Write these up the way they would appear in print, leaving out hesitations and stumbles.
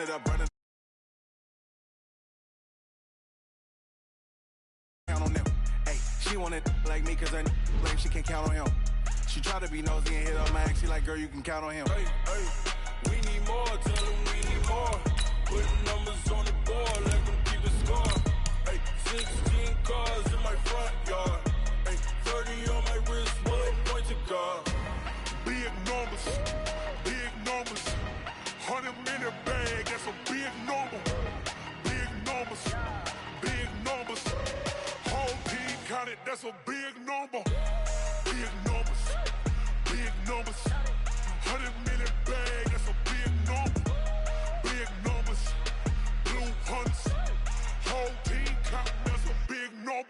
it up, running. Count on them. Hey, she wanted like me cause her blame she can't count on him. She try to be nosy and hit up my ex. She like, girl, you can count on him. Hey, hey, we need more. Tell them we need more. Putting numbers on the board, let them keep it score. Hey, 16 cars in my front yard. Hey, 30 on my wrist, bullet point to guard. Big numbers, 100-minute bag, that's a big number. Big numbers, whole team counted, that's a big number. Big numbers, 100-minute bag, that's a big number. Big numbers, blue hunts, whole team counting, that's a big number.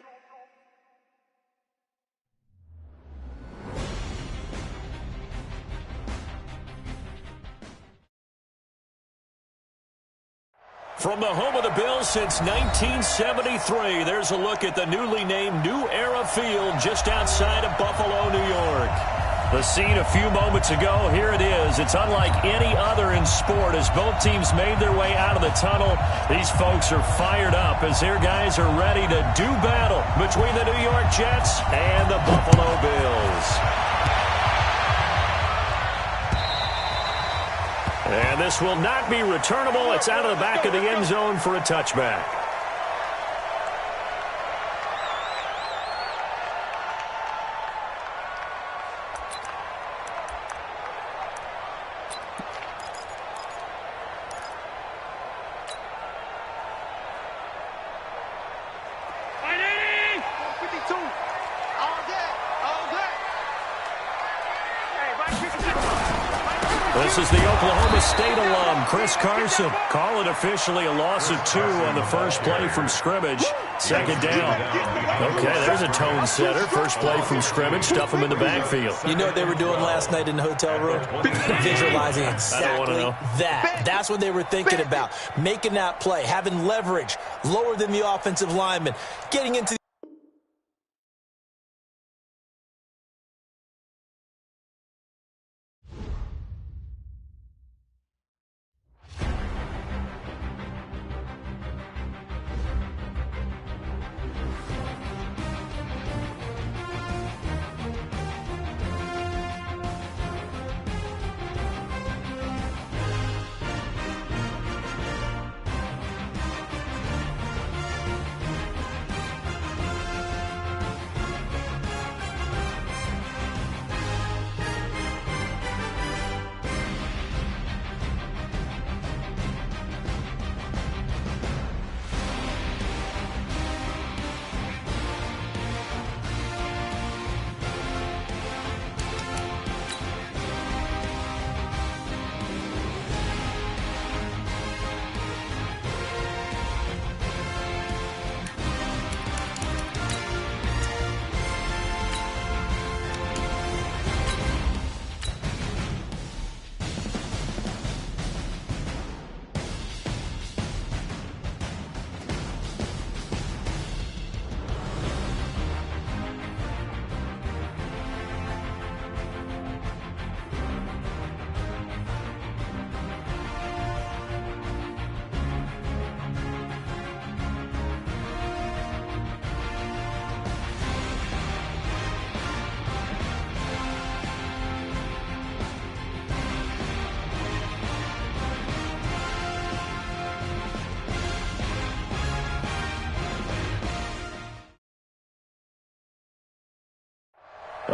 From the home of the Bills since 1973, there's a look at the newly named New Era Field just outside of Buffalo, New York. The scene a few moments ago, here it is. It's unlike any other in sport as both teams made their way out of the tunnel. These folks are fired up as their guys are ready to do battle between the New York Jets and the Buffalo Bills. And this will not be returnable. It's out of the back of the end zone for a touchback. This is the Oklahoma State alum, Chris Carson. Call it officially a loss of 2 on the first play from scrimmage. Second down. Okay, there's a tone setter. First play from scrimmage. Stuff him in the backfield. You know what they were doing last night in the hotel room? Visualizing exactly that. That's what they were thinking about. Making that play, having leverage, lower than the offensive lineman, getting into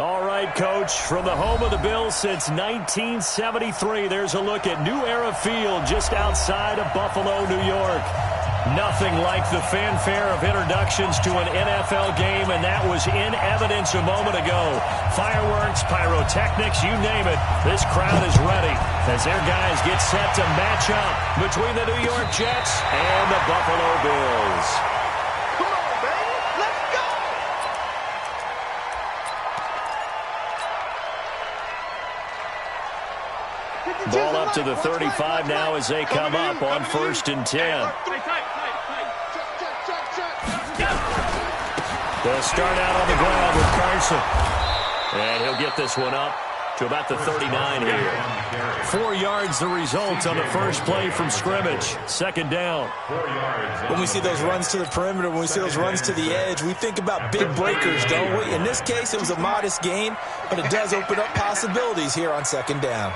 All right, Coach, from the home of the Bills since 1973, there's a look at New Era Field just outside of Buffalo, New York. Nothing like the fanfare of introductions to an NFL game, and that was in evidence a moment ago. Fireworks, pyrotechnics, you name it. This crowd is ready as their guys get set to match up between the New York Jets and the Buffalo Bills. Ball up to the 35 now as they come up on 1st and 10. They'll start out on the ground with Carson. And he'll get this one up to about the 39 here. 4 yards the result on the first play from scrimmage. Second down. When we see those runs to the perimeter, when we see those runs to the edge, we think about big breakers, don't we? In this case, it was a modest gain, but it does open up possibilities here on second down.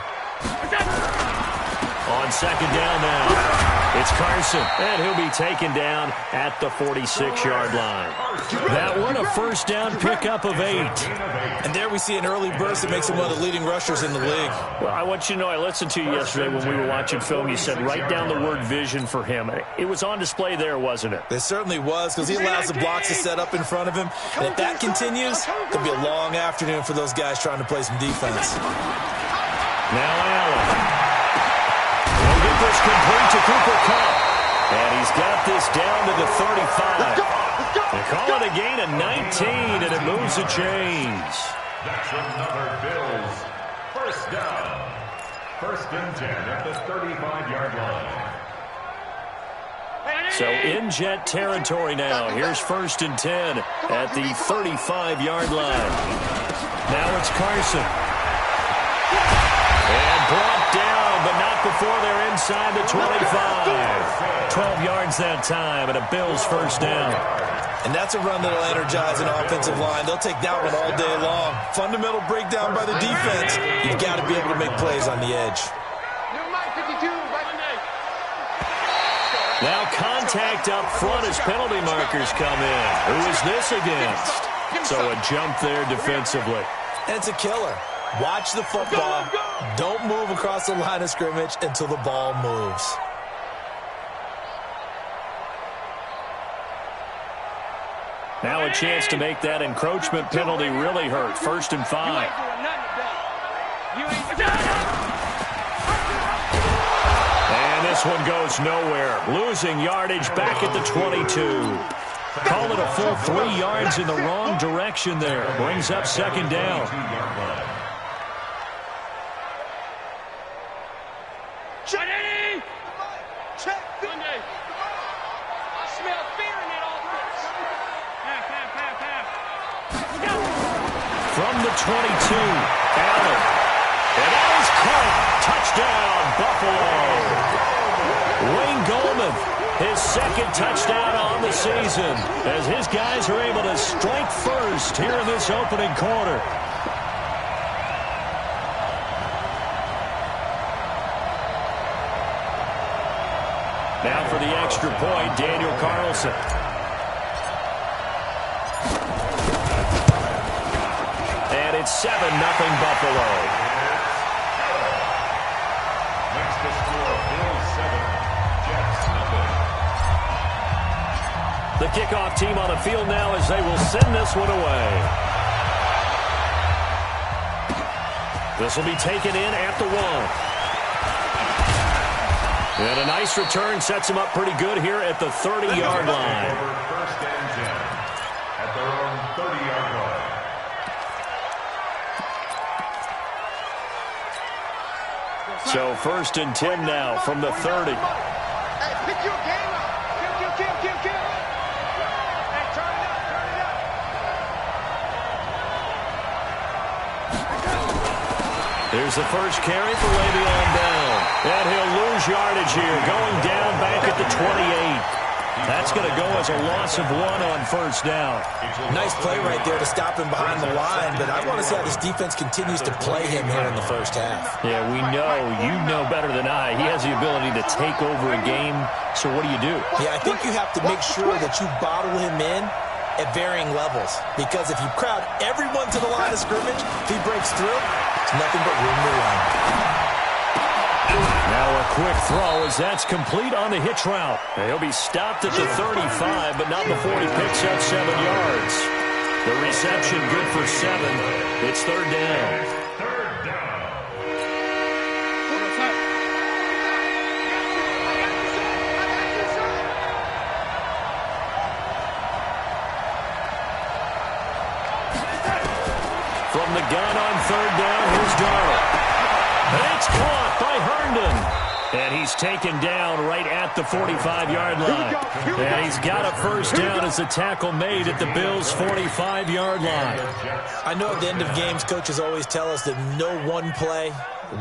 On second down now, it's Carson, and he'll be taken down at the 46-yard line. That one, a first down pickup of 8. And there we see an early burst that makes him one of the leading rushers in the league. Well, I want you to know, I listened to you yesterday when we were watching film. You said write down the word vision for him. It was on display there, wasn't it? It certainly was, because he allows the blocks to set up in front of him. And if that continues, it'll be a long afternoon for those guys trying to play some defense. Now Allen. This complete to Cooper Kupp. And he's got this down to the 35. They call it a gain of 19, and it moves the chains. That's another Bills. First down. First and 10 at the 35-yard line. So in Jet territory now. Here's first and 10 at the 35-yard line. Now it's Carson. And brought down, but not before they're inside the 25. 12 yards that time, and a Bills first down. And that's a run that'll energize an offensive line. They'll take that one all day long. Fundamental breakdown by the defense. You've got to be able to make plays on the edge. Now contact up front as penalty markers come in. Who is this against? So a jump there defensively. And it's a killer. Watch the football. Don't move across the line of scrimmage until the ball moves. Now a chance to make that encroachment penalty really hurt. First and 5. And this one goes nowhere. Losing yardage back at the 22. Call it a full 3 yards in the wrong direction there. Brings up second down. From the 22, Allen. And that is caught. Touchdown, Buffalo. Wayne Gallman, his second touchdown on the season, as his guys are able to strike first here in this opening quarter. Now for the extra point, Daniel Carlson. And it's 7-0 Buffalo. Next to score, Bills 7, Jets nothing. The kickoff team on the field now as they will send this one away. This will be taken in at the 1. And a nice return sets him up pretty good here at the 30-yard line. First and 10 at their own 30-yard line. So first and 10 now from the 30. Hey, pick your game up. Kill. Hey, turn it up. There's the first carry for Le'Veon Bell. And he'll lose yardage here, going down back at the 28. That's going to go as a loss of 1 on first down. Nice play right there to stop him behind the line, but I want to see how this defense continues to play him here in the first half. Yeah, we know. You know better than I. He has the ability to take over a game. So what do? Yeah, I think you have to make sure that you bottle him in at varying levels, because if you crowd everyone to the line of scrimmage, if he breaks through, it's nothing but room to run. Now a quick throw as that's complete on the hitch route. And he'll be stopped at the 35, but not before he picks up 7 yards. The reception good for 7. It's third down. Third down. From the gun on third down, here's Darnold. And it's caught by Herndon. And he's taken down right at the 45-yard line. And he's got a first down as a tackle made at the Bills' 45-yard line. I know at the end of games, coaches always tell us that no one play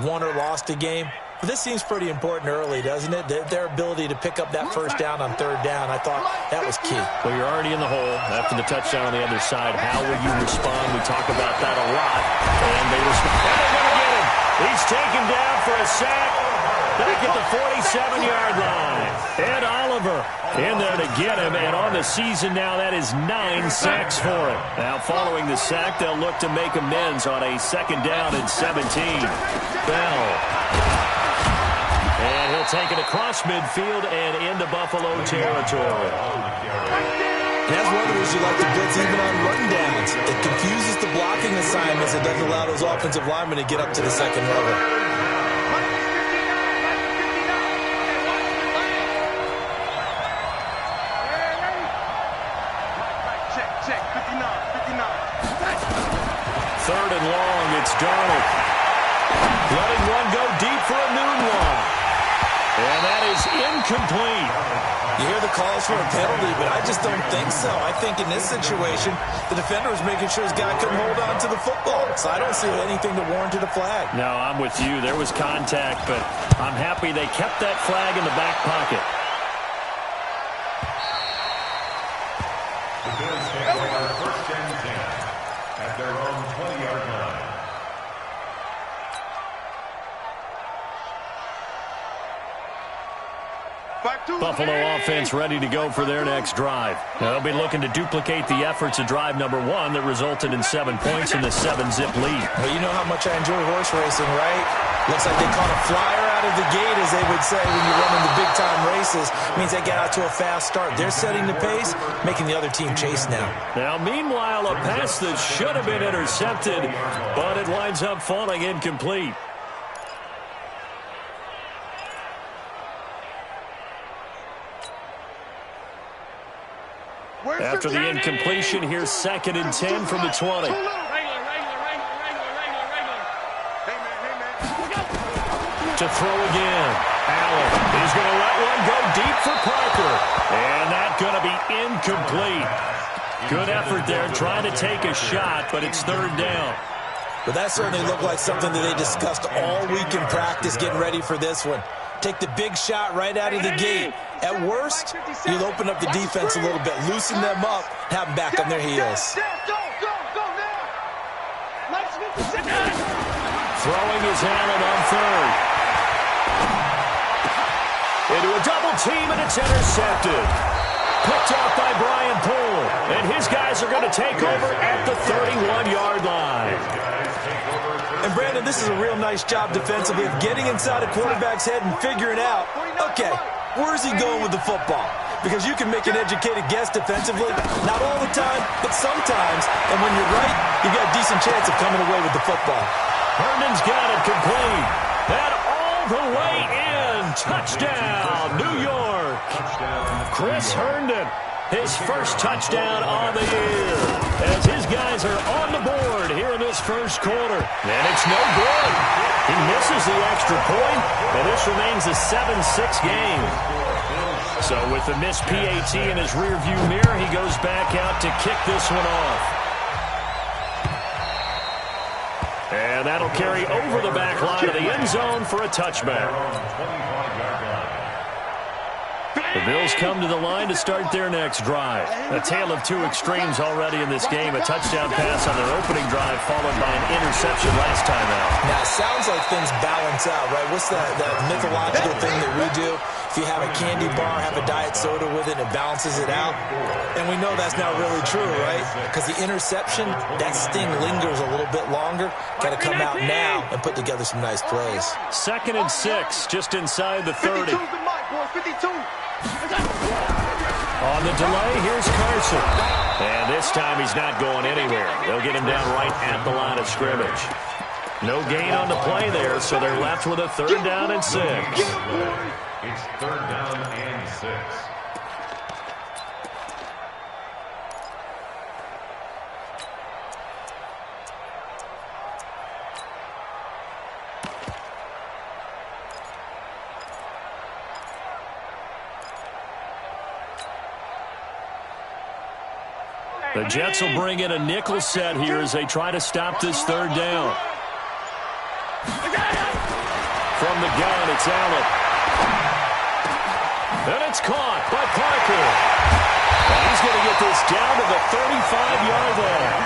won or lost a game. But this seems pretty important early, doesn't it? Their ability to pick up that first down on third down, I thought that was key. Well, you're already in the hole after the touchdown on the other side. How will you respond? We talk about that a lot. And they respond. And they're going to get him. He's taken down for a sack back at the 47-yard line. Ed Oliver in there to get him. And on the season now, that is 9 sacks for him. Now, following the sack, they'll look to make amends on a second down and 17. Bell. And he'll take it across midfield and into Buffalo territory. And that's one of the reasons you like to blitz even on run downs. It confuses the blocking assignments. It doesn't allow those offensive linemen to get up to the second level. Third and long, it's Darnold. Letting one go deep for a noon one. And that is incomplete. You hear the calls for a penalty, but I just don't think so. I think in this situation, the defender was making sure his guy couldn't hold on to the football. So I don't see anything to warrant a flag. No, I'm with you. There was contact, but I'm happy they kept that flag in the back pocket. The Bills take over first and 10 at their own 20-yard line. Buffalo offense ready to go for their next drive. They'll be looking to duplicate the efforts of drive number 1 that resulted in 7 points in the 7-zip lead. Well, you know how much I enjoy horse racing, right? Looks like they caught a flyer out of the gate, as they would say when you're running the big-time races. It means they get out to a fast start. They're setting the pace, making the other team chase now. Now, meanwhile, a pass that should have been intercepted, but it winds up falling incomplete. After the incompletion, here's 2nd and 10 from the 20. To throw again. Allen is going to let one go deep for Parker. And that's going to be incomplete. Good effort there trying to take a shot, but it's third down. But that certainly looked like something that they discussed all week in practice getting ready for this one. Take the big shot right out of the gate. At worst, you'll open up the defense a little bit, loosen them up, have them back on their heels. Throwing is Allen on third. Into a double team, and it's intercepted. Picked off by Brian Poole. And his guys are going to take over at the 31-yard line. And, Brandon, this is a real nice job defensively of getting inside a quarterback's head and figuring out, okay, where's he going with the football? Because you can make an educated guess defensively, not all the time, but sometimes. And when you're right, you've got a decent chance of coming away with the football. Herndon's got it complete. And all the way in. Touchdown, New York. Chris Herndon, his first touchdown on the year, as his guys are on the board here in this first quarter. And it's no good. He misses the extra point, and this remains a 7-6 game. So with the missed PAT in his rearview mirror, he goes back out to kick this one off. And that'll carry over the back line of the end zone for a touchback. The Bills come to the line to start their next drive. A tale of two extremes already in this game. A touchdown pass on their opening drive followed by an interception last time out. Now, it sounds like things balance out, right? What's that mythological thing that we do? If you have a candy bar, have a diet soda with it, it balances it out. And we know that's not really true, right? Because the interception, that sting lingers a little bit longer. Got to come out now and put together some nice plays. 2nd and 6, just inside the 30. 52's the mic, boys, 52. On the delay, here's Carson. And this time he's not going anywhere. They'll get him down right at the line of scrimmage. No gain on the play there, so they're left with a 3rd down and 6. It's 3rd down and 6. The Jets will bring in a nickel set here as they try to stop this third down. From the gun, it's Allen. And it's caught by Parker. And he's going to get this down to the 35-yard line.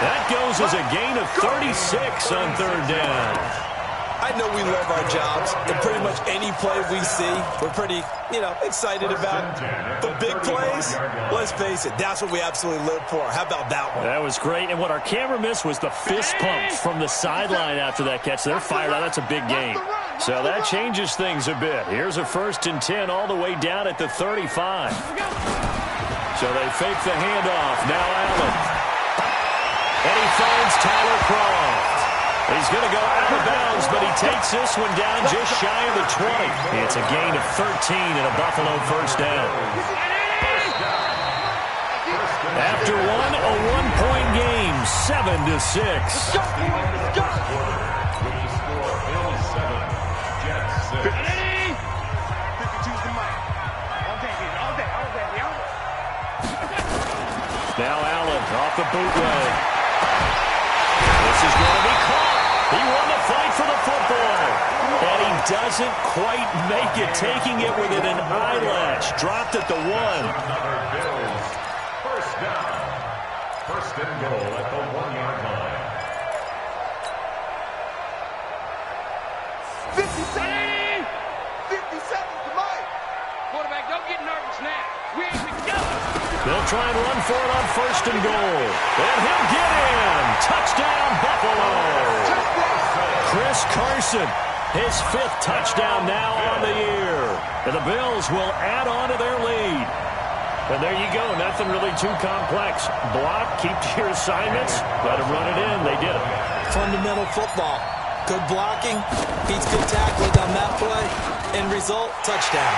That goes as a gain of 36 on third down. I know we love our jobs, and pretty much any play we see, we're pretty, excited about. But big plays, let's face it, that's what we absolutely live for. How about that one? That was great, and what our camera missed was the fist pump from the sideline after that catch. They're fired out. That's a big gain. So that changes things a bit. Here's a 1st and 10 all the way down at the 35. So they fake the handoff. Now Allen. And he finds Tyler Kroft. He's going to go out of bounds, but he takes this one down just shy of the 20. It's a gain of 13 and a Buffalo first down. After one, a one-point game, 7-6. Now Allen off the bootleg. This is going to be caught. He won the fight for the football. And he doesn't quite make it, taking it within an eyelash. Dropped at the 1. First down. First and goal at the 1-yard line. 50 seconds to Mike. Quarterback, don't get nervous now. We ain't together. They'll try and run for it on 1st and goal. And he'll get in. Touchdown, Buffalo. Chris Carson, his 5th touchdown now on the year. And the Bills will add on to their lead. And there you go. Nothing really too complex. Block, keep to your assignments, let them run it in. They did it. Fundamental football. Good blocking, beats good tackling on that play. End result, touchdown.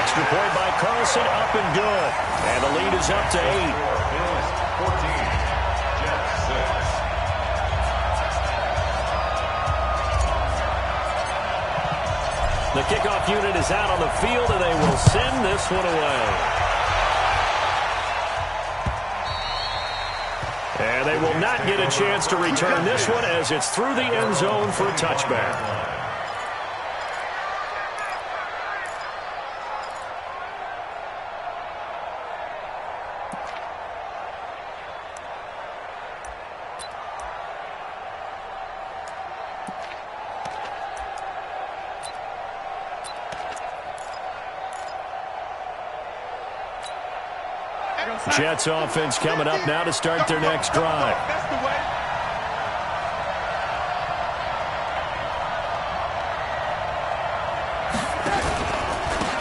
Extra point by Carson, up and good. And the lead is up to 8. Bills 14, Jets 6. The kickoff unit is out on the field, and they will send this one away. And they will not get a chance to return this one as it's through the end zone for a touchback. Jets offense coming up now to start their next drive.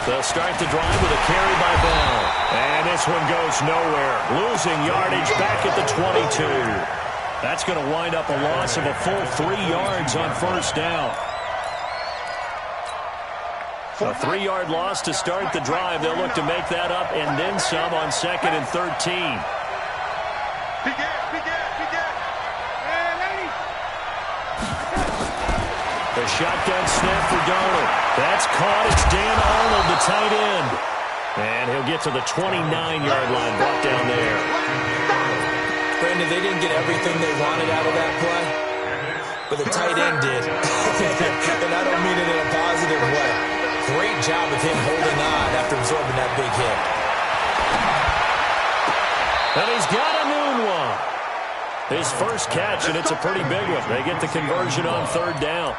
They'll start the drive with a carry by Bell. And this one goes nowhere. Losing yardage back at the 22. That's going to wind up a loss of a full 3 yards on 1st down. A 3-yard loss to start the drive. They'll look to make that up and then some on 2nd and 13. The shotgun snap for Darnold. That's caught. It's Dan Arnold, the tight end. And he'll get to the 29-yard line, brought down there. Brandon, they didn't get everything they wanted out of that play, but the tight end did. And I don't mean it in a positive way. Great job of him holding on after absorbing that big hit. And he's got a noon one. His first catch, and it's a pretty big one. They get the conversion on 3rd down.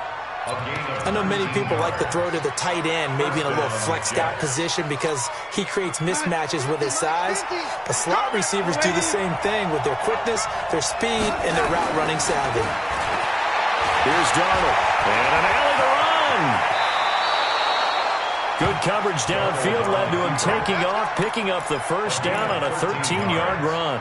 I know many people like to throw to the tight end, maybe in a little flexed out position because he creates mismatches with his size. But slot receivers do the same thing with their quickness, their speed, and their route running savvy. Here's Darnold. And an alley to run. Good coverage downfield led to him taking off, picking up the 1st down on a 13-yard run.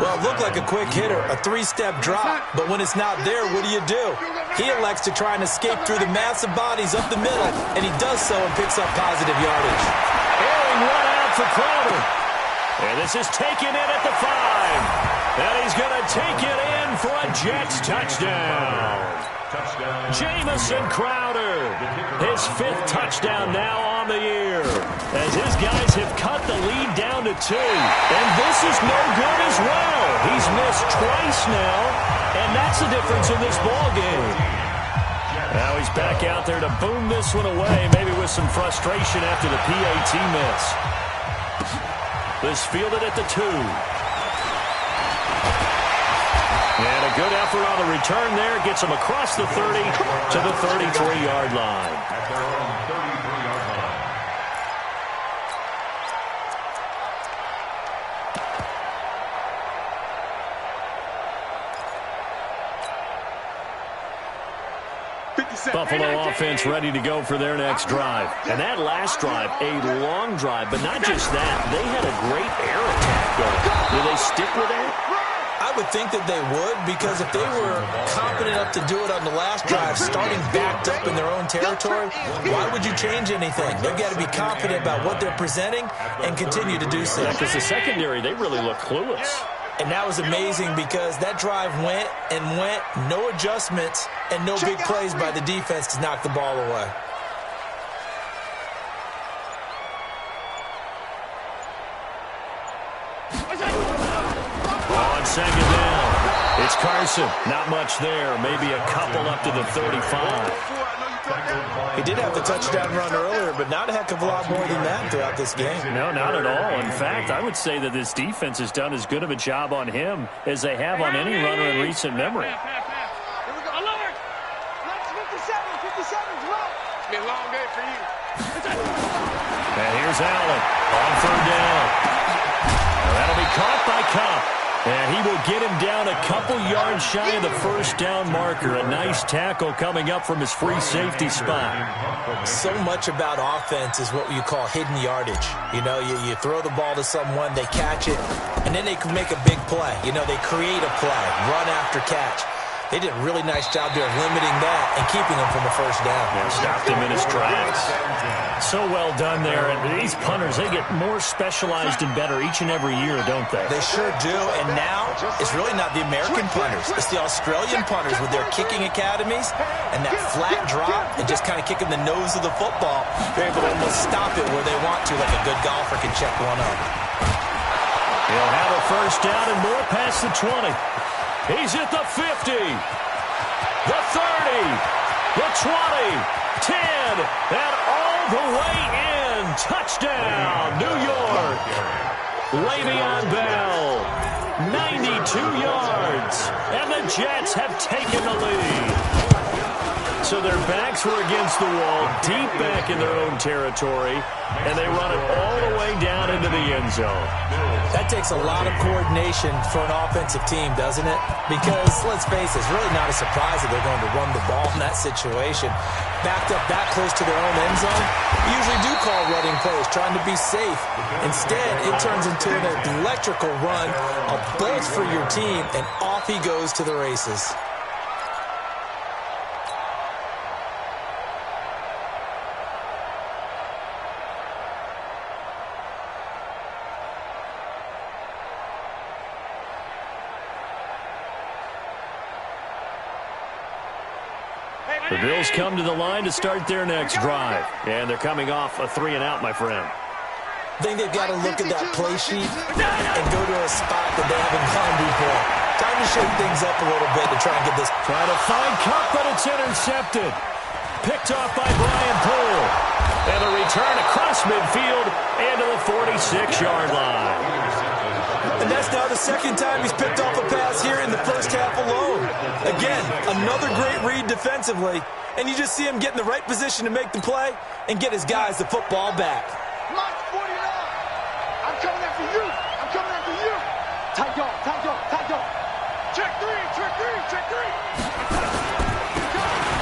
Well, it looked like a quick hitter, a 3-step drop, but when it's not there, what do? He elects to try and escape through the massive bodies up the middle, and he does so and picks up positive yardage. Airing one out for Crowder. And this is taken in at the 5. And he's going to take it in for a Jets touchdown. Jamison Crowder, his 5th touchdown now on the year. as his guys have cut the lead down to 2. And this is no good as well. He's missed twice now, and that's the difference in this ball game. Now he's back out there to boom this one away, maybe with some frustration after the PAT miss. This fielded at the 2. And a good effort on the return there. Gets him across the 30 to the 33-yard line. At their own 33-yard line. Buffalo offense ready to go for their next drive. And that last drive, a long drive, but not just that. They had a great air attack going. Do they stick with that? I would think that they would, because if they were confident enough to do it on the last drive, starting backed up in their own territory, why would you change anything? They've got to be confident about what they're presenting and continue to do so. Because the secondary, they really look clueless. And that was amazing because that drive went and went, no adjustments, and no big plays by the defense to knock the ball away. On second down, it's Carson. Not much there, maybe a couple up to the 35. He did have the touchdown run earlier, but not a heck of a lot more than that throughout this game. No, not at all. In fact, I would say that this defense has done as good of a job on him as they have on any runner in recent memory. Here we go. Alert! Let's 57's well. It's been a long day for you. And here's Allen on third down. That'll be caught by Kupp. And he will get him down a couple yards shy of the first down marker. A nice tackle coming up from his free safety spot. So much about offense is what you call hidden yardage. You know, you throw the ball to someone, they catch it, and then they can make a big play. You know, they create a play, run after catch. They did a really nice job there of limiting that and keeping him from the first down. Yeah, stopped him in his tracks. So well done there. And these punters, they get more specialized and better each and every year, don't they? They sure do. And now it's really not the American punters. It's the Australian punters with their kicking academies and that flat drop and just kind of kicking the nose of the football. They're able to almost stop it where they want to, like a good golfer can check one up. He'll have a first down and more past the 20. He's at the 50, the 30, the 20, 10, and all the way in. Touchdown, New York. Le'Veon Bell, 92 yards, and the Jets have taken the lead. So their backs were against the wall, deep back in their own territory, and they run it all the way down into the end zone. That takes a lot of coordination for an offensive team, doesn't it? Because, let's face it, it's really not a surprise that they're going to run the ball in that situation. Backed up that close to their own end zone, you usually do call running plays, trying to be safe. Instead, it turns into an electrical run, a bolt for your team, and off he goes to the races. The Bills come to the line to start their next drive. And they're coming off a 3-and-out, my friend. I think they've got to look at that play sheet and go to a spot that they haven't gone before. Time to shake things up a little bit to try and get this. Trying to find Kupp, but it's intercepted. Picked off by Brian Poole. And a return across midfield into the 46-yard line. And that's now the second time he's picked off a pass here in the first half alone. Again, another great read defensively. And you just see him get in the right position to make the play and get his guys the football back. Mark 49. I'm coming after you. I'm coming after you. Tight dog, tight dog, tight dog. Check three, check three, check three.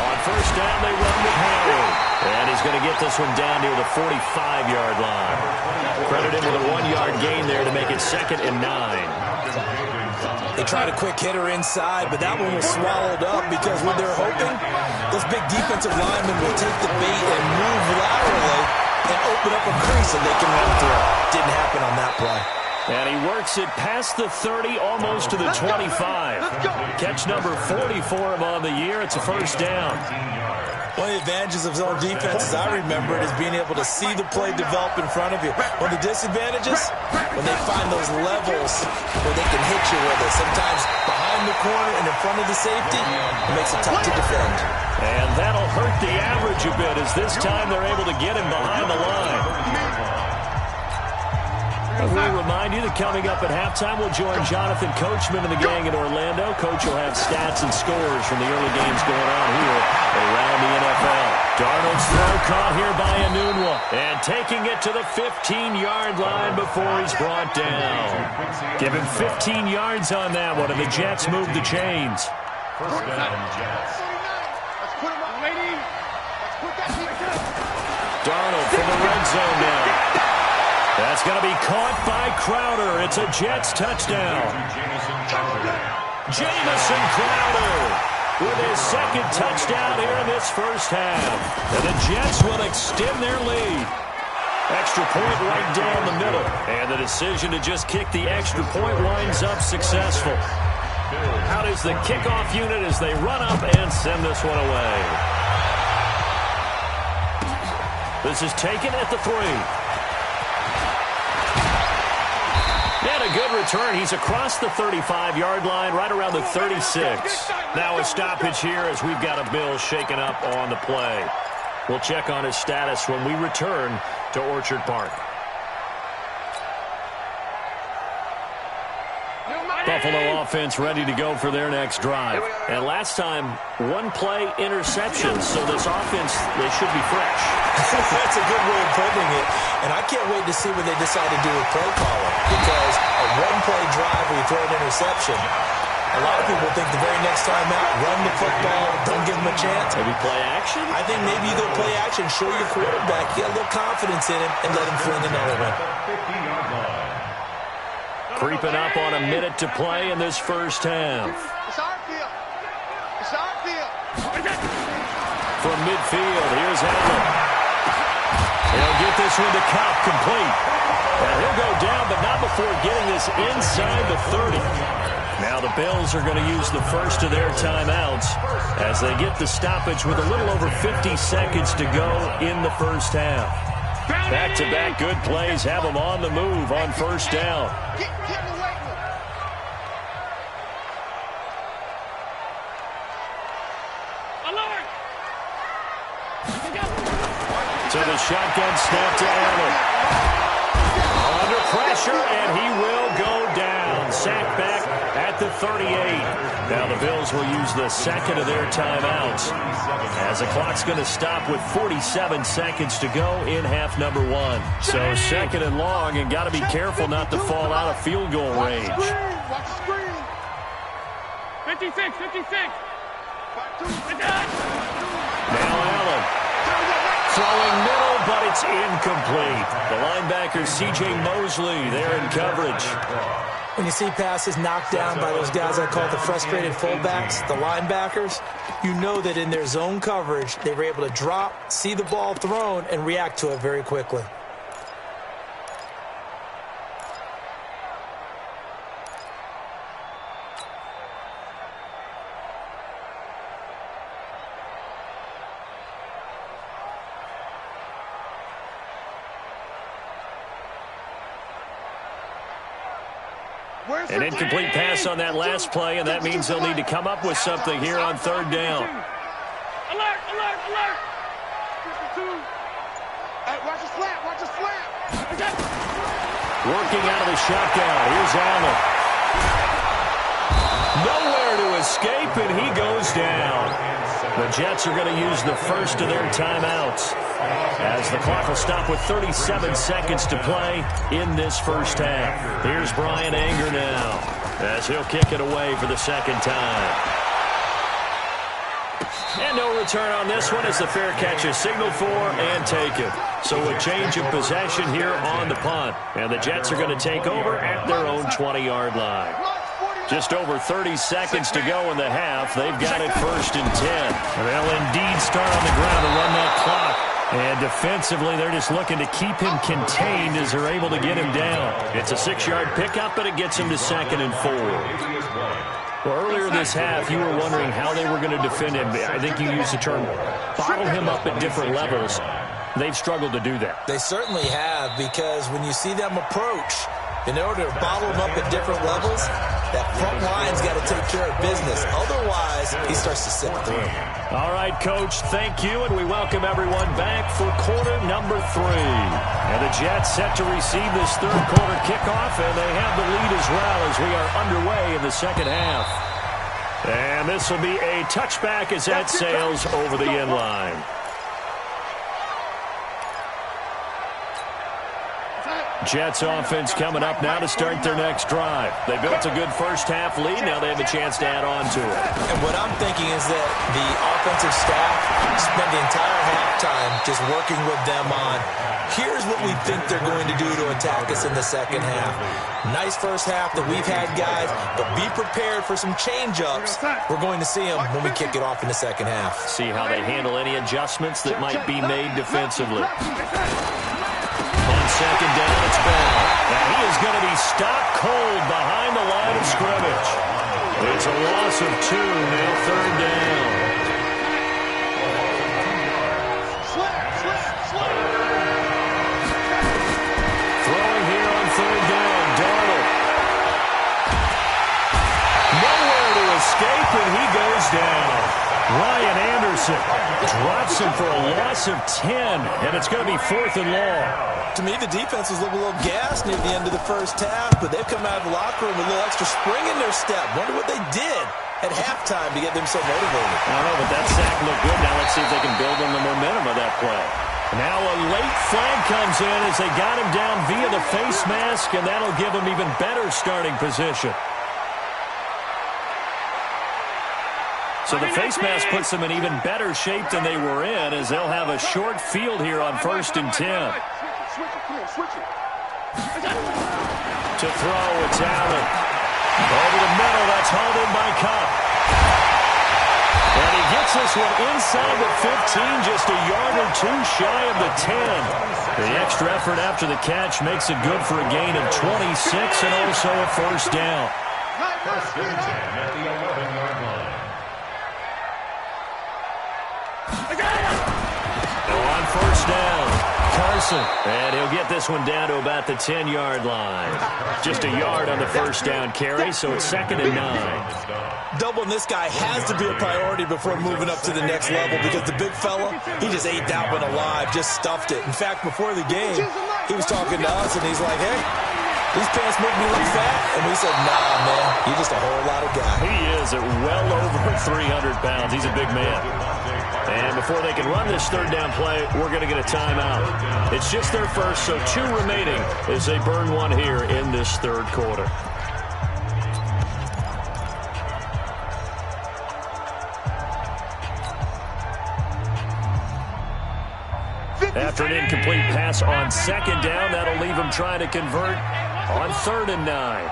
On first down, they run with Howard. And he's going to get this one down near the 45-yard line. Credit him with a 1-yard gain there to make it 2nd and 9. They tried a quick hitter inside, but that one was swallowed up because when they're hoping, those big defensive linemen will take the bait and move laterally and open up a crease that they can run through. Didn't happen on that play. And he works it past the 30, almost to the 25. Catch number 40 for him on the year. It's a first down. One of the advantages of zone defense, as I remember it, is being able to see the play develop in front of you. One of the disadvantages, when they find those levels where they can hit you with it, sometimes behind the corner and in front of the safety, it makes it tough to defend. And that'll hurt the average a bit, as this time they're able to get him behind the line. We'll remind you that coming up at halftime, we'll join Jonathan Coachman and the gang in Orlando. Coach will have stats and scores from the early games going on here around the NFL. Darnold's throw caught here by Enunwa, and taking it to the 15-yard line before he's brought down. Give him 15 yards on that one, and the Jets move the chains. First down, Jets. Let's put him up, lady. Let's put that defense. Darnold from the red zone now. That's going to be caught by Crowder. It's a Jets touchdown. Jamison Crowder with his second touchdown here in this first half. And the Jets will extend their lead. Extra point right down the middle. And the decision to just kick the extra point winds up successful. Out is the kickoff unit as they run up and send this one away. This is taken at the 3. And a good return. He's across the 35-yard line, right around the 36. Now a stoppage here as we've got a Bill shaken up on the play. We'll check on his status when we return to Orchard Park. Buffalo offense ready to go for their next drive. And last time, one-play interception, so this offense, they should be fresh. That's a good way of putting it. And I can't wait to see what they decide to do with play calling. Because a one-play drive where you throw an interception, a lot of people think the very next time out, run the football, don't give them a chance. Maybe play action? I think maybe you go play action, show your quarterback, get a little confidence in him, and let him fling another one. Creeping up on a minute to play in this first half. It's our field. It's our field. From midfield, here's Allen. He'll get this one to Cobb, complete. And he'll go down, but not before getting this inside the 30. Now the Bills are going to use the first of their timeouts as they get the stoppage with a little over 50 seconds to go in the first half. Back-to-back good plays have them on the move on first down. Get away from him. Alert! So the shotgun snap to Allen. Under pressure, and he will go down. Sacked back at the 38. Now the Bills will use the second of their timeouts as the clock's going to stop with 47 seconds to go in half number 1. So second and long, and got to be careful not to fall out of field goal range. Watch the screen. 56. Now Allen. Throwing middle, but it's incomplete. The linebacker, C.J. Mosley, there in coverage. When you see passes knocked down by those guys I call the frustrated fullbacks, the linebackers, you know that in their zone coverage, they were able to drop, see the ball thrown, and react to it very quickly. An incomplete pass on that last play, and that means they'll need to come up with something here on third down. Alert! Hey, watch the slap! Working out of the shotgun. Here's Allen. Nowhere to escape, and he goes down. The Jets are going to use the first of their timeouts as the clock will stop with 37 seconds to play in this first half. Here's Brian Anger now as he'll kick it away for the second time. And no return on this one as the fair catch is signaled for and taken. So a change of possession here on the punt. And the Jets are going to take over at their own 20-yard line. Just over 30 seconds to go in the half. They've got it first and 10. They'll indeed start on the ground to run that clock. And defensively, they're just looking to keep him contained as they're able to get him down. It's a 6-yard pickup, but it gets him to 2nd and 4. Well, earlier this half, you were wondering how they were going to defend him. I think you used the term bottle him up at different levels. They've struggled to do that. They certainly have, because when you see them approach, in order to bottle him up at different levels, that front line's got to take care of business. Otherwise, he starts to slip through. All right, Coach, thank you, and we welcome everyone back for quarter number 3. And the Jets set to receive this third quarter kickoff, and they have the lead as well as we are underway in the second half. And this will be a touchback as that sails over the end line. Jets offense coming up now to start their next drive. They built a good first half lead. Now they have a chance to add on to it. And what I'm thinking is that the offensive staff spent the entire halftime just working with them on, here's what we think they're going to do to attack us in the second half. Nice first half that we've had, guys, but be prepared for some change-ups. We're going to see them when we kick it off in the second half. See how they handle any adjustments that might be made defensively. Second down, it's Bell. Now he is going to be stopped cold behind the line of scrimmage. It's a loss of 2, now third down. Throwing here on third down, Darnold. Nowhere to escape, and he goes down. Ryan Anderson drops him for a loss of 10, and it's going to be 4th and long. To me, the defense was looking a little gassed near the end of the first half, but they've come out of the locker room with a little extra spring in their step. Wonder what they did at halftime to get them so motivated. I don't know, but that sack looked good. Now let's see if they can build on the momentum of that play. Now a late flag comes in as they got him down via the face mask, and that'll give him even better starting position. So the face mask puts them in even better shape than they were in, as they'll have a short field here on 1st and 10. To throw, it's Allen. Over the middle, that's hauled in by Kupp. And he gets this one inside the 15, just a yard or 2 shy of the 10. The extra effort after the catch makes it good for a gain of 26 and also a first down. First and 10 at the 11-yard line. On first down, Carson. And he'll get this one down to about the 10-yard line. Just a yard on the first down carry, so it's 2nd and 9. Doubling this guy has to be a priority before moving up to the next level, because the big fella, he just ate that one alive, just stuffed it. In fact, before the game, he was talking to us, and he's like, hey, these pants make me look fat. And we said, nah, man, you're just a whole lot of guy. He is at well over 300 pounds. He's a big man. And before they can run this third down play, we're going to get a timeout. It's just their first, so 2 remaining as they burn one here in this third quarter. After an incomplete pass on 2nd down, that'll leave him trying to convert on 3rd and 9.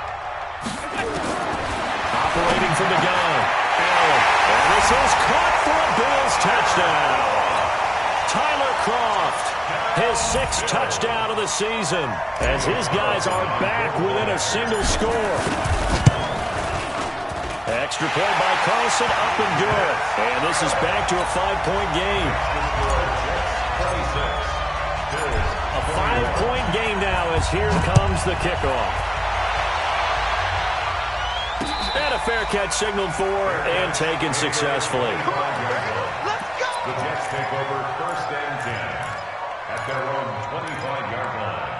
Operating from the gun, Allen. And this is caught for a Bills touchdown. Tyler Kroft, his 6th touchdown of the season, as his guys are back within a single score. Extra point by Carlson, up and good. And this is back to a 5-point game. A 5-point game now as here comes the kickoff. And a fair catch signaled for and taken successfully. The Jets take over 1st and 10 at their own 25-yard line.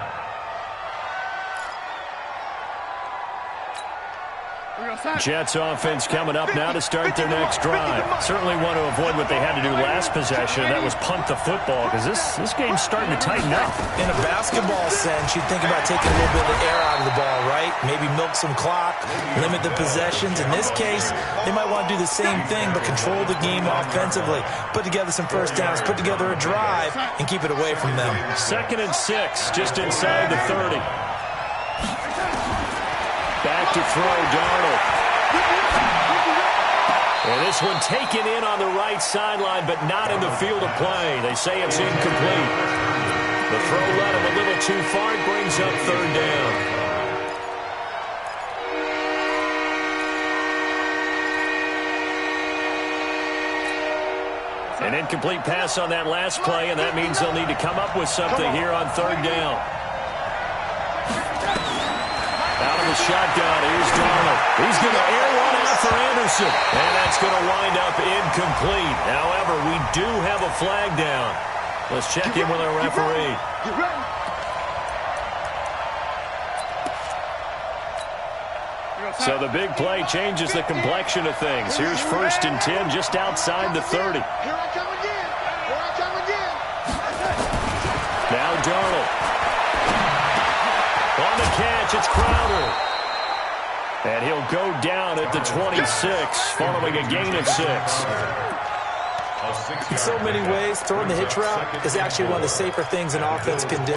Jets offense coming up now to start their next drive. Certainly want to avoid what they had to do last possession. That was punt the football, because this game's starting to tighten up. In a basketball sense, you'd think about taking a little bit of the air out of the ball, right? Maybe milk some clock, limit the possessions. In this case, they might want to do the same thing, but control the game offensively. Put together some first downs, put together a drive, and keep it away from them. 2nd and 6, just inside the 30. Back to throw, Darnold. And this one taken in on the right sideline, but not in the field of play. They say it's incomplete. The throw led him a little too far. It brings up 3rd down. An incomplete pass on that last play, and that means they'll need to come up with something here on third down. Out of the shotgun, here's Darnold. He's going to air one out for Anderson, and that's going to wind up incomplete. However, we do have a flag down. Let's check in with our referee. So the big play changes the complexion of things. Here's 1st and 10 just outside the 30. Here I come again. Here I come again. Now Darnold. On the catch, it's Crowder. And he'll go down at the 26, following a gain of 6. In so many ways, throwing the hitch route is actually one of the safer things an offense can do.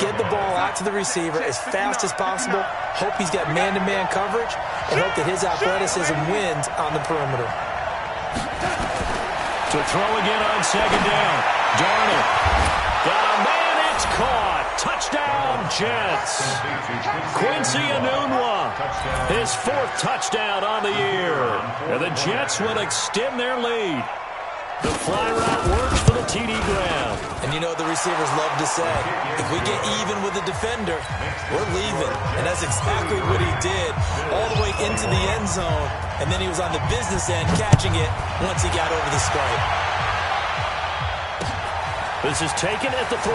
Get the ball out to the receiver as fast as possible, hope he's got man-to-man coverage, and hope that his athleticism wins on the perimeter. To throw again on 2nd down. Darnold. Got a man, it's caught. Touchdown, Jets. Quincy Enunwa, his 4th touchdown on the year. And the Jets will extend their lead. The fly route works for the TD grab. And you know the receivers love to say, if we get even with the defender, we're leaving. And that's exactly what he did all the way into the end zone. And then he was on the business end catching it once he got over the stripe. This is taken at the 3.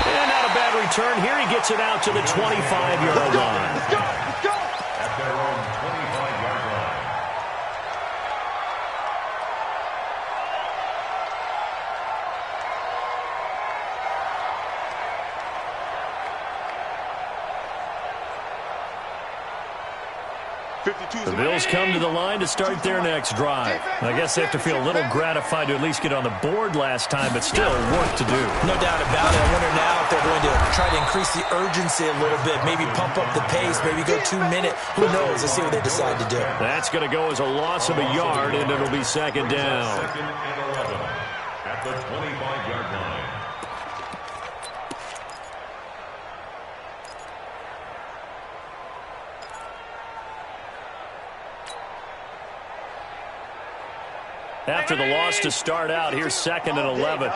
And not a bad return. Here he gets it out to the 25-yard line. Let's go. Let's go. At their own 25-yard line. The Bills come to the line to start their next drive. I guess they have to feel a little gratified to at least get on the board last time, but still work to do. No doubt about it. I wonder now if they're going to try to increase the urgency a little bit, maybe pump up the pace, maybe go 2 minute. Who knows? Let's see what they decide to do. That's going to go as a loss of a yard, and it'll be 2nd down. 2nd and 11 at the 25-yard line. After the loss to start out, here's 2nd and 11. 52,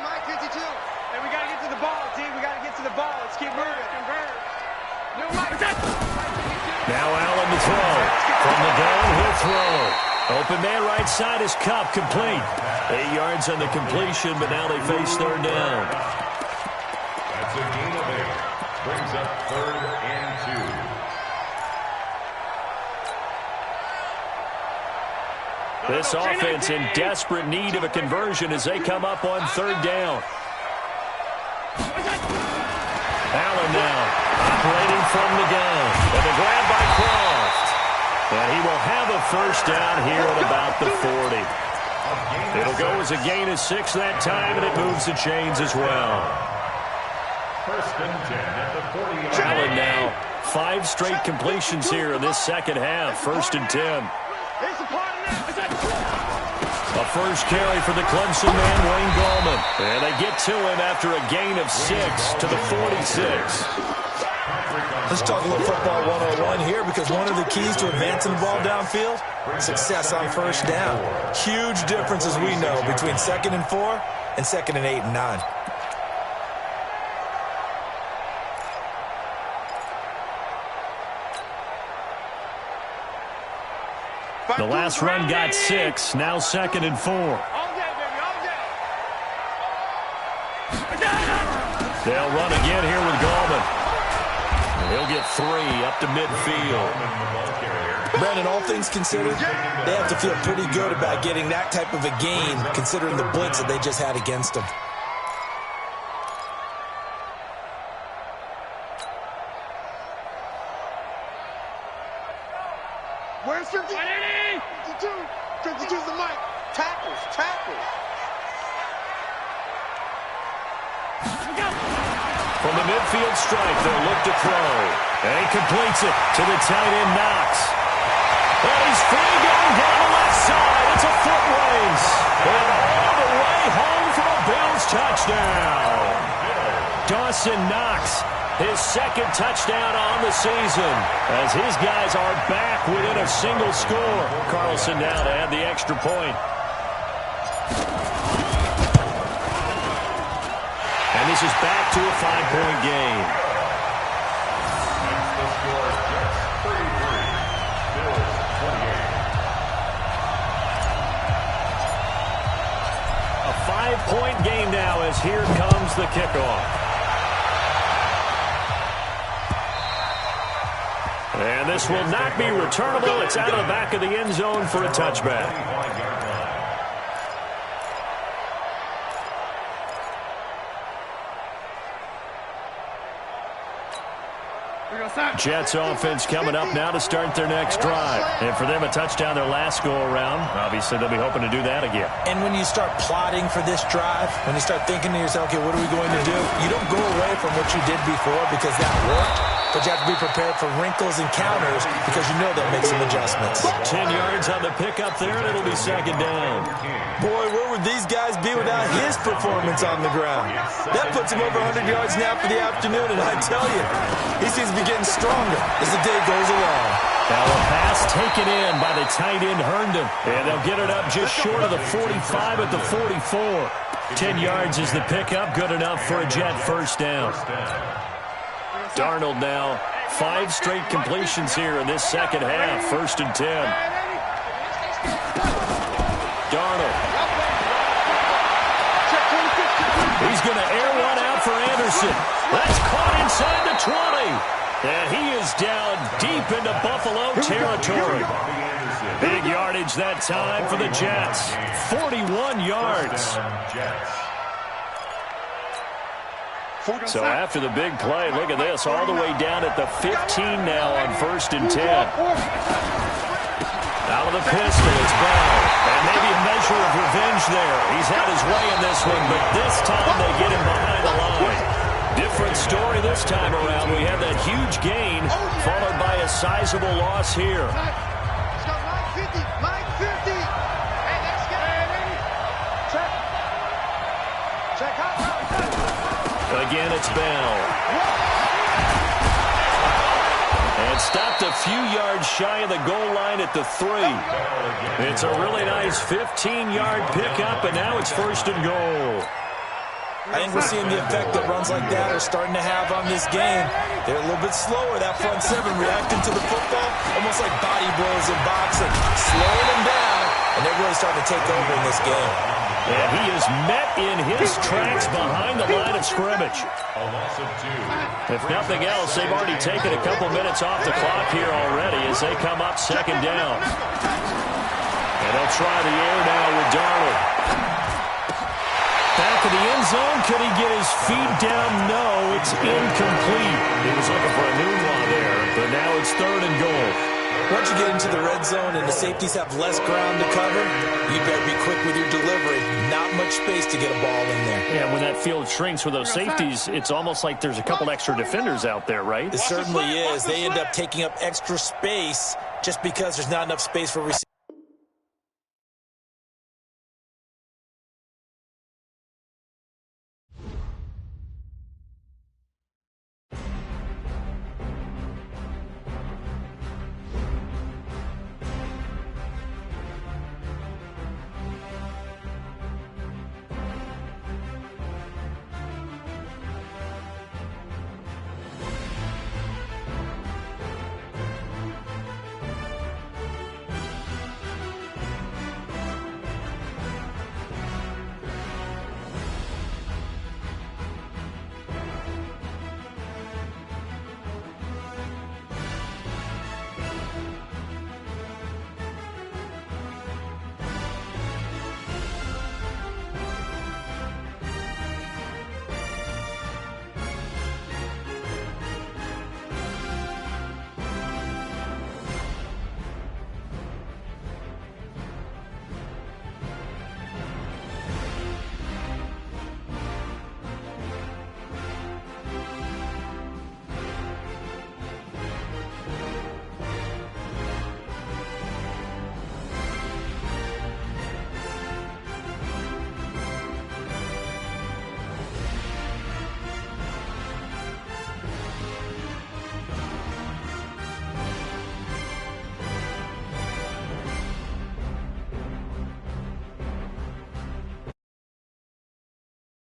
Mike, 52. And we got to get to the ball, team. We got to get to the ball. Let's keep moving. Now Allen to throw. From the gun, he'll throw. Open man right side is Kupp, complete. 8 yards on the completion, but now they face 3rd down. That's a gain of 8. Brings up 3rd and 2. This offense in desperate need of a conversion as they come up on 3rd down. Allen now operating from the gun. And the grab by Croft. And he will have a 1st down here at about the 40. It'll go as a gain of 6 that time, and it moves the chains as well. 1st and 10 at the 40. Allen now 5 straight completions here in this second half. 1st and 10. A first carry for the Clemson man, Wayne Gallman. And they get to him after a gain of 6 to the 46. Let's talk a little football 101 here, because one of the keys to advancing the ball downfield, success on 1st down. Huge difference, as we know, between 2nd and 4 and 2nd and 8 and 9. The last run got 6, now 2nd and 4. They'll run again here with Gallman. And he'll get 3 up to midfield. Brandon, all things considered, they have to feel pretty good about getting that type of a gain, considering the blitz that they just had against them. Where's 50? 52. 52's the mic. Tackles. From the midfield strike, they'll look to throw. And he completes it to the tight end, Knox. And he's free going down the left side. It's a foot race. And all the way home for a Bills touchdown. Dawson Knox His second touchdown on the season as his guys are back within a single score. Carlson now to add the extra point. And this is back to a 5-point game. The score, Jets 33, Bills 28. A 5-point game now as here comes the kickoff. And this will not be returnable. It's out of the back of the end zone for a touchback. Jets offense coming up now to start their next drive. And for them, a touchdown their last go-around. Obviously, they'll be hoping to do that again. And when you start plotting for this drive, when you start thinking to yourself, okay, what are we going to do? You don't go away from what you did before because that worked. But you have to be prepared for wrinkles and counters because you know they'll make some adjustments. 10 yards on the pickup there, and it'll be second down. Boy, where would these guys be without his performance on the ground? That puts him over 100 yards now for the afternoon, and I tell you, he seems to be getting stronger as the day goes along. Now a pass taken in by the tight end Herndon, and they'll get it up just short of the 45 at the 44. 10 yards is the pickup, good enough for a Jet first down. Darnold now, 5 straight completions here in this second half. 1st and 10. Darnold. He's going to air one out for Anderson. That's caught inside the 20. And he is down deep into Buffalo territory. Big yardage that time for the Jets. 41 yards. So after the big play, look at this, all the way down at the 15 now on 1st and 10. Out of the pistol, it's Brown. And maybe a measure of revenge there. He's had his way in this one, but this time they get him behind the line. Different story this time around. We had that huge gain, followed by a sizable loss here. Again, it's Bell. And stopped a few yards shy of the goal line at the 3. It's a really nice 15-yard pickup, and now it's 1st and goal. I think we're seeing the effect that runs like that are starting to have on this game. They're a little bit slower, that front 7, reacting to the football, almost like body blows in boxing, slowing them down, and they're really starting to take over in this game. And he is met in his tracks behind the line of scrimmage. If nothing else, they've already taken a couple minutes off the clock here already as they come up 2nd down. And they'll try the air now with Darnold. Back of the end zone. Could he get his feet down? No, it's incomplete. He was looking for a new one there, but now it's 3rd and goal. Once you get into the red zone and the safeties have less ground to cover, you better be quick with your delivery. Not much space to get a ball in there. Yeah, when that field shrinks with those safeties, it's almost like there's a couple extra defenders out there, right? It certainly is. They end up taking up extra space just because there's not enough space for receivers.